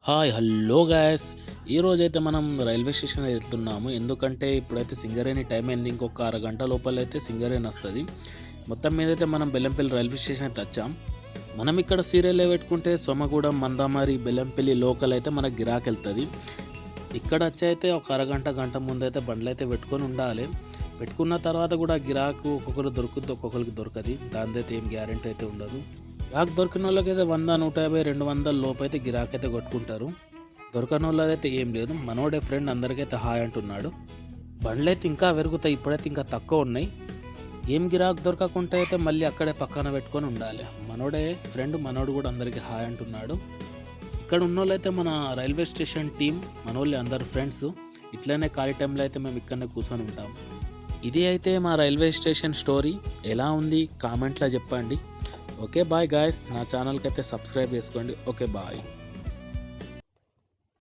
Hi hello guys, ఈరోజైతే మనం railway station వెళ్తున్నాము. ఎందుకంటే ఇప్పుడైతే సింగరేణి టైం అయింది. ఇంకొక అరగంట లోపలైతే సింగరేణి వస్తుంది. మొత్తం మీద అయితే మనం బెల్లంపల్లి రైల్వే స్టేషన్ అయితే వచ్చాం. మనం ఇక్కడ సీరియల్ పెట్టుకుంటే సోమగూడెం, మందమరి, బెల్లంపల్లి లోకల్ అయితే మనకు గిరాకి వెళ్తుంది. ఇక్కడ వచ్చి అయితే ఒక అరగంట గంట ముందు అయితే బండ్లు అయితే పెట్టుకొని ఉండాలి. పెట్టుకున్న తర్వాత కూడా గిరాకు ఒక్కొక్కరు దొరుకుతుంది, ఒక్కొక్కరికి దొరకదు. దానిదైతే ఏం గ్యారెంటీ అయితే ఉండదు. గిరాక్ దొరికిన వాళ్ళకైతే 100, 150, 200 లోపు అయితే గిరాక్ అయితే కొట్టుకుంటారు. దొరకని వాళ్ళదైతే ఏం లేదు. మనోడే ఫ్రెండ్ అందరికైతే హాయ్ అంటున్నాడు. బండ్లు అయితే ఇంకా పెరుగుతాయి, ఇప్పుడైతే ఇంకా తక్కువ ఉన్నాయి. ఏం గిరాక్ దొరకకుంటే అయితే మళ్ళీ అక్కడే పక్కన పెట్టుకొని ఉండాలి. మనోడే ఫ్రెండ్, మనోడు కూడా అందరికీ హాయ్ అంటున్నాడు. ఇక్కడ ఉన్న వాళ్ళైతే మన రైల్వే స్టేషన్ టీం, మనోళ్ళే అందరు ఫ్రెండ్స్. ఇట్లనే ఖాళీ టైంలో అయితే మేము ఇక్కడనే కూర్చొని ఉంటాం. ఇది అయితే మా రైల్వే స్టేషన్ స్టోరీ. ఎలా ఉంది కామెంట్లో చెప్పండి. ఓకే బాయ్ గాయస్, నా ఛానల్కి అయితే సబ్స్క్రైబ్ చేసుకోండి. Okay bye.